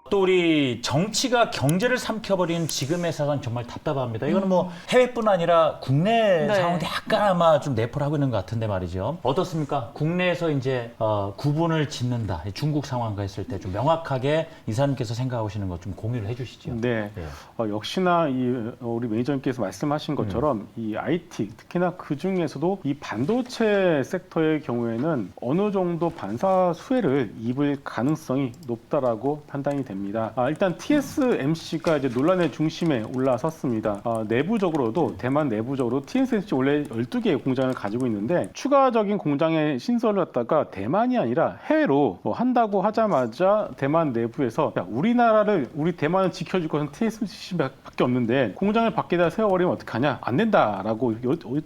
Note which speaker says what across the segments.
Speaker 1: 또 우리 정치가 경제를 삼켜버리는 지금의 상황은 정말 답답합니다. 이거는 뭐 해외뿐 아니라 국내
Speaker 2: 네.
Speaker 1: 상황도 약간 아마 좀 내포를 하고 있는 것 같은데 말이죠. 어떻습니까? 국내에서 이제 구분을 짓는다. 중국 상황과 했을 때 좀 명확하게 이사님께서 생각하시는 것 좀 공유를 해주시죠.
Speaker 3: 네. 역시나 우리 매니저님께서 말씀하신 것처럼 이 IT, 특히나 그 중에서도 이 반도체 섹터의 경우에는 어느 정도 반사 수혜를 입을 가능성이 높다라고 판단이 됩니다. 일단 TSMC가 이제 논란의 중심에 올라섰습니다. 내부적으로도 대만 내부적으로 TSMC 원래 12개의 공장을 가지고 있는데 추가적인 공장의 신설을 갖다가 대만이 아니라 해외로 한다고 하자마자 대만 내부에서 야, 우리 대만을 지켜줄 것은 TSMC밖에 없는데 공장을 밖에다 세워버리면 어떡하냐? 안 된다라고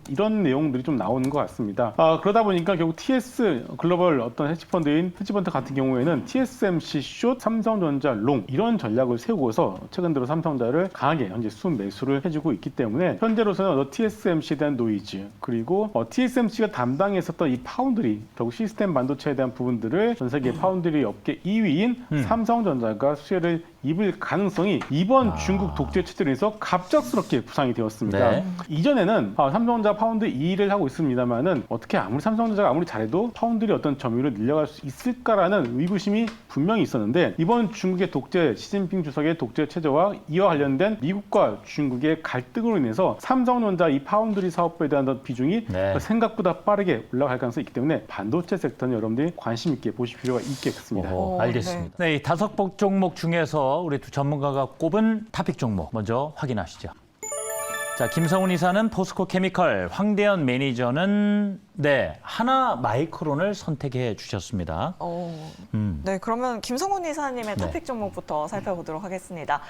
Speaker 3: 이런 내용들이 좀 나오는 것 같습니다. 그러다 보니까 결국 TS 글로벌 어떤 헤지펀드 같은 경우에는 TSMC 숏, 삼성전자 롱 이런 전략을 세우고서 최근 들어 삼성전자를 강하게 현재 순매수를 해주고 있기 때문에 현재로서는 TSMC에 대한 노이즈 그리고 TSMC가 담당했었던 이 파운드리 결국 시스템 반도체에 대한 부분들을 전 세계 파운드리 업계 2위인 삼성전자가 수혜를 입을 가능성이 이번 중국 독재 체제로 인해서 갑작스럽게 부상이 되었습니다.
Speaker 1: 네.
Speaker 3: 이전에는 삼성전자 파운드리 2위를 하고 있습니다만은 어떻게 아무리 삼성전자가 아무리 잘해도 파운드리 어떤 점유율을 늘려갈 수 있을까라는 의구심이 분명히 있었는데 이번 중국의 독재 시진핑 주석의 독재 체제와 이와 관련된 미국과 중국의 갈등으로 인해서 삼성전자 이 파운드리 사업에 대한 비중이
Speaker 1: 네.
Speaker 3: 생각보다 빠르게 올라갈 가능성이 있기 때문에 반도체 섹터는 여러분들이 관심 있게 보실 필요가 있겠습니다.
Speaker 1: 알겠습니다. 네, 이 5종목 중에서 우리 두 전문가가 꼽은 토픽 종목 먼저 확인하시죠. 자, 김성훈 이사는 포스코 케미컬, 황대현 매니저는 하나 마이크론을 선택해 주셨습니다.
Speaker 2: 네, 그러면 김성훈 이사님의
Speaker 1: 네.
Speaker 2: 토픽 종목부터 살펴보도록 하겠습니다.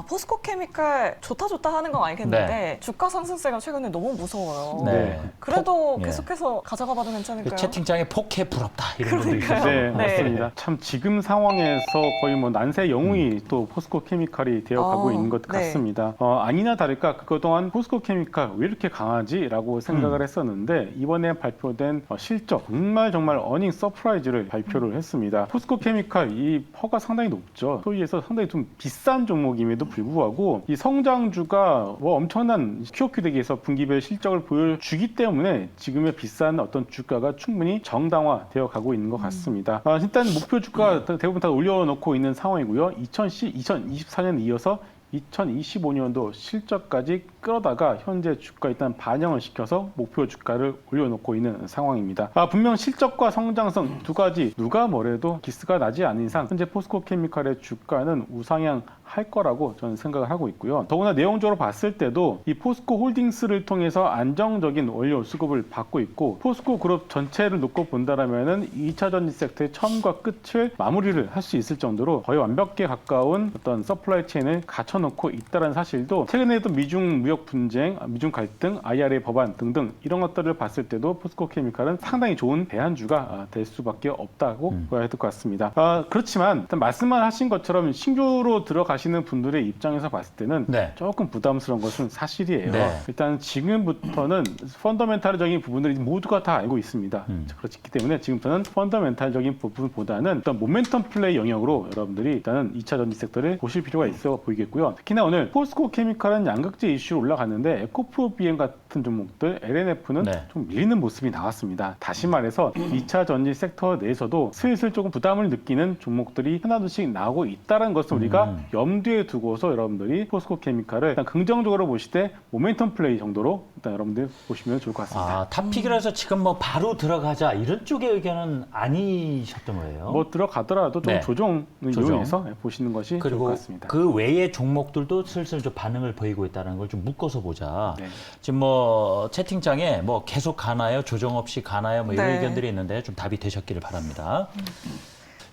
Speaker 2: 포스코 케미칼 좋다 하는 건 알겠는데 주가 상승세가 최근에 너무 무서워요.
Speaker 1: 네.
Speaker 2: 그래도
Speaker 1: 네.
Speaker 2: 계속해서 가져가 봐도 괜찮을까요?
Speaker 1: 채팅창에 포켓 부럽다 이런 분들이 있어요.
Speaker 3: 네, 맞습니다. 참 지금 상황에서 거의 뭐 난세 영웅이 또 포스코 케미칼이 되어가고 있는 것 같습니다. 아니나 다를까 그동안 포스코 케미칼 왜 이렇게 강하지라고 생각을 했었는데 이번에 발표된 실적 정말 어닝 서프라이즈를 발표를 했습니다. 포스코 케미칼 이 퍼가 상당히 높죠. 소위에서 상당히 좀 비싼 종목임에도 불구하고 이 성장주가 뭐 엄청난 QOQ 대기에서 분기별 실적을 보여주기 때문에 지금의 비싼 어떤 주가가 충분히 정당화되어 가고 있는 것 같습니다. 일단 목표 주가 대부분 다 올려놓고 있는 상황이고요. 2024년 이어서 2025년도 실적까지 끌어다가 현재 주가 일단 반영을 시켜서 목표 주가를 올려놓고 있는 상황입니다. 분명 실적과 성장성 두 가지 누가 뭐래도 기스가 나지 않는 이상 현재 포스코 케미칼의 주가는 우상향 할 거라고 저는 생각을 하고 있고요. 더구나 내용적으로 봤을 때도 이 포스코 홀딩스를 통해서 안정적인 원료 수급을 받고 있고 포스코 그룹 전체를 놓고 본다라면은 2차 전지 섹터의 처음과 끝을 마무리를 할 수 있을 정도로 거의 완벽에 가까운 어떤 서플라이 체인을 갖춰놓고 있다는 사실도 최근에도 미중 무역 분쟁, 미중 갈등, IRA 법안 등등 이런 것들을 봤을 때도 포스코 케미칼은 상당히 좋은 대안주가 될 수밖에 없다고 보아야 될 것 같습니다. 그렇지만 일단 말씀만 하신 것처럼 신규로 들어가시는 분들의 입장에서 봤을 때는 조금 부담스러운 것은 사실이에요. 일단 지금부터는 펀더멘탈적인 부분들이 모두가 다 알고 있습니다. 그렇기 때문에 지금부터는 펀더멘탈적인 부분보다는 일단 모멘텀 플레이 영역으로 여러분들이 일단은 2차 전지 섹터를 보실 필요가 있어 보이겠고요. 특히나 오늘 포스코 케미칼은 양극재 이슈로 올라갔는데 에코프로 BM 같은 종목들 LNF는 좀 밀리는 모습이 나왔습니다. 다시 말해서 2차 전지 섹터 내에서도 슬슬 조금 부담을 느끼는 종목들이 하나둘씩 나오고 있다는 것을 우리가 염두에 두고서 여러분들이 포스코 케미칼을 일단 긍정적으로 보실 때 모멘텀 플레이 정도로 일단 여러분들 보시면 좋을 것 같습니다.
Speaker 1: 탑픽이라서 지금 뭐 바로 들어가자 이런 쪽의 의견은 아니셨던 거예요?
Speaker 3: 뭐 들어가더라도 좀 조정을 이용해서 보시는 것이 좋을 것 같습니다.
Speaker 1: 그 외의 종목들도 슬슬 좀 반응을 보이고 있다는 걸 좀 묶어서 보자. 지금 뭐 채팅창에 뭐 계속 가나요? 조정 없이 가나요? 뭐 이런 의견들이 있는데 좀 답이 되셨기를 바랍니다.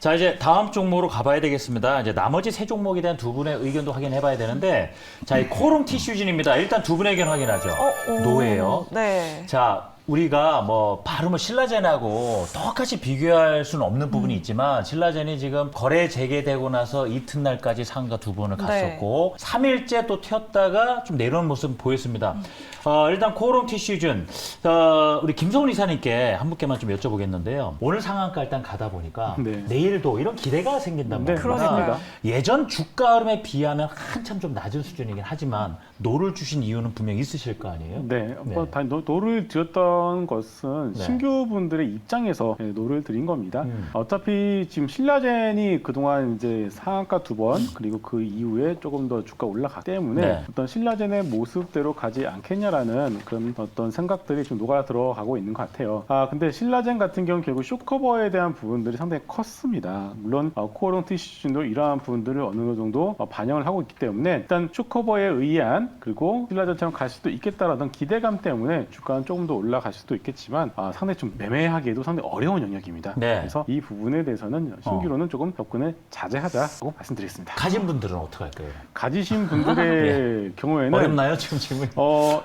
Speaker 1: 자, 이제 다음 종목으로 가봐야 되겠습니다. 이제 나머지 세 종목에 대한 두 분의 의견도 확인해봐야 되는데, 자, 이 코롱 티슈진입니다. 일단 두 분의 의견 확인하죠. 노예요. 자, 우리가 뭐 바로 뭐 신라젠하고 똑같이 비교할 수는 없는 부분이 있지만 신라젠이 지금 거래 재개되고 나서 이튿날까지 상가 2번을 갔었고 3일째 또 튀었다가 좀 내려오는 모습 보였습니다. 일단 코오롱 티슈즌 우리 김성훈 이사님께 한 분께만 좀 여쭤보겠는데요. 오늘 상한가 일단 가다 보니까
Speaker 3: 네.
Speaker 1: 내일도 이런 기대가 생긴단
Speaker 3: 네,
Speaker 1: 말입니다.
Speaker 3: 맞습니다.
Speaker 1: 예전 주가 흐름에 비하면 한참 좀 낮은 수준이긴 하지만 노를 주신 이유는 분명히 있으실 거 아니에요?
Speaker 3: 네, 뭐
Speaker 1: 네.
Speaker 3: 다 노를 들였던 것은
Speaker 1: 네.
Speaker 3: 신규분들의 입장에서 노를 들인 겁니다. 어차피 지금 신라젠이 그동안 이제 상한가 2번 그리고 그 이후에 조금 더 주가 올라갔기 때문에
Speaker 1: 네.
Speaker 3: 어떤 신라젠의 모습대로 가지 않겠냐라는 그런 어떤 생각들이 좀 녹아 들어가고 있는 것 같아요. 근데 신라젠 같은 경우는 결국 쇼커버에 대한 부분들이 상당히 컸습니다. 물론 코오롱 티슈즌도 이러한 부분들을 어느 정도 반영을 하고 있기 때문에 일단 쇼커버에 의한 그리고 신라젠처럼 갈 수도 있겠다라는 기대감 때문에 주가는 조금 더 올라갈 수도 있겠지만 상당히 좀 매매하기에도 상당히 어려운 영역입니다.
Speaker 1: 네.
Speaker 3: 그래서 이 부분에 대해서는 신규로는 조금 접근을 자제하자고 말씀드리겠습니다.
Speaker 1: 가진 분들은 어떻게 할까요?
Speaker 3: 가지신 분들의 경우에는
Speaker 1: 어렵나요? 지금 질문이?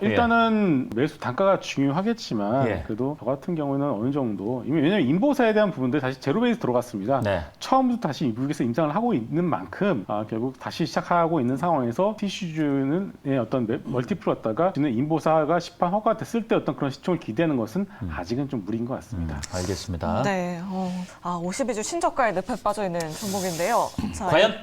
Speaker 3: 일단은 매수 단가가 중요하겠지만
Speaker 1: 예.
Speaker 3: 그래도 저 같은 경우는 어느 정도 왜냐면 인보사에 대한 부분들 다시 제로 베이스 들어갔습니다.
Speaker 1: 네.
Speaker 3: 처음부터 다시 미국에서 임장을 하고 있는 만큼 결국 다시 시작하고 있는 상황에서 티슈즈는 어떤 멀티플 갖다가 지는 인보사가 시판 허가됐을 때 어떤 그런 시총을 기대하는 것은 아직은 좀 무리인 것 같습니다.
Speaker 1: 알겠습니다.
Speaker 2: 네. 52주 신저가에 늪에 빠져 있는 종목인데요. 자,
Speaker 1: 과연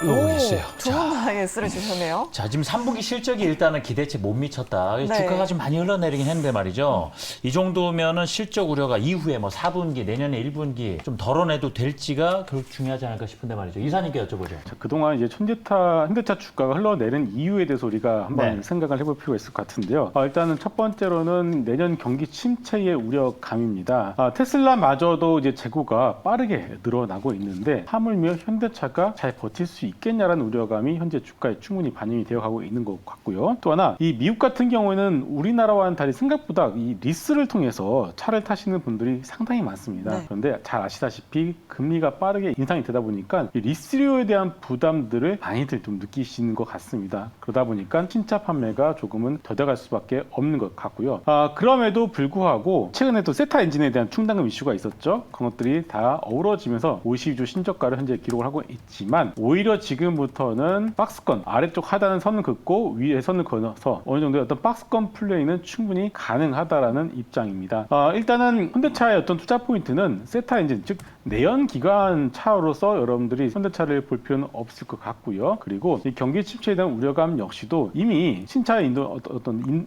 Speaker 1: 이거 있어요.
Speaker 2: 좋은 날 예스를 주셨네요.
Speaker 1: 자, 지금 3분기 실적이 일단은 기대치 못 미쳤다.
Speaker 2: 네.
Speaker 1: 주가가 좀 많이 흘러내리긴 했는데 말이죠. 이 정도면은 실적 우려가 이후에 뭐 4분기, 내년에 1분기 좀 덜어내도 될지가 결국 중요하지 않을까 싶은데 말이죠. 이사님께 여쭤보죠.
Speaker 3: 자, 그동안 이제 현대차 주가가 흘러내린 이유에 대해서 우리가 한번
Speaker 1: 네.
Speaker 3: 생각을 해볼 필요가 있을 것 같은데요. 일단은 첫 번째로는 내년 경기 침체의 우려감입니다. 테슬라마저도 이제 재고가 빠르게 늘어나고 있는데 하물며 현대차가 잘 버틸 수 있겠냐라는 우려감이 현재 주가에 충분히 반영이 되어가고 있는 것 같고요. 또 하나 이 미국 같은 경우에는 우리나라와는 달리 생각보다 이 리스를 통해서 차를 타시는 분들이 상당히 많습니다.
Speaker 2: 네.
Speaker 3: 그런데 잘 아시다시피 금리가 빠르게 인상이 되다 보니까 이 리스료에 대한 부담들을 많이들 좀 느끼시는 것 같습니다. 그러다 보니까 신차 판매가 조금은 더뎌갈 수밖에 없는 것 같고요. 그럼에도 불구하고 최근에 또 세타 엔진에 대한 충당금 이슈가 있었죠. 그런 것들이 다 어우러지면서 52주 신저가를 현재 기록을 하고 있지만 오히려 지금부터는 박스권 아래쪽 하단은 선을 긋고 위에 선을 그어서 어느 정도의 어떤 박스권 플레이는 충분히 가능하다라는 입장입니다. 일단은 현대차의 어떤 투자 포인트는 세타 엔진 즉 내연 기관 차로서 여러분들이 현대차를 볼 필요는 없을 것 같고요. 그리고 이 경기 침체에 대한 우려감 역시도 이미 신차의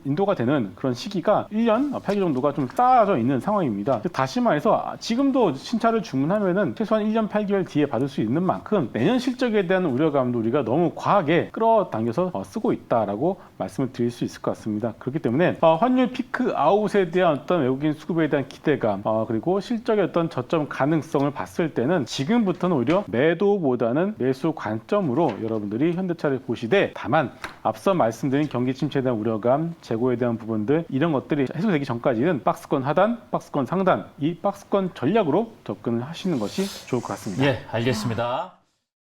Speaker 3: 인도가 되는 그런 시기가 1년 8개월 정도가 좀 쌓아져 있는 상황입니다. 다시 말해서 지금도 신차를 주문하면은 최소한 1년 8개월 뒤에 받을 수 있는 만큼 내년 실적에 대한 우려감도 우리가 너무 과하게 끌어당겨서 쓰고 있다라고 말씀을 드릴 수 있을 것 같습니다. 그렇기 때문에 환율 피크 아웃에 대한 어떤 외국인 수급에 대한 기대감 그리고 실적의 어떤 저점 가능성을 봤을 때는 지금부터는 오히려 매도보다는 매수 관점으로 여러분들이 현대차를 보시되 다만 앞서 말씀드린 경기 침체에 대한 우려감, 재고에 대한 부분들 이런 것들이 해소되기 전까지는 박스권 하단, 박스권 상단 이 박스권 전략으로 접근을 하시는 것이 좋을 것 같습니다.
Speaker 1: 예, 알겠습니다.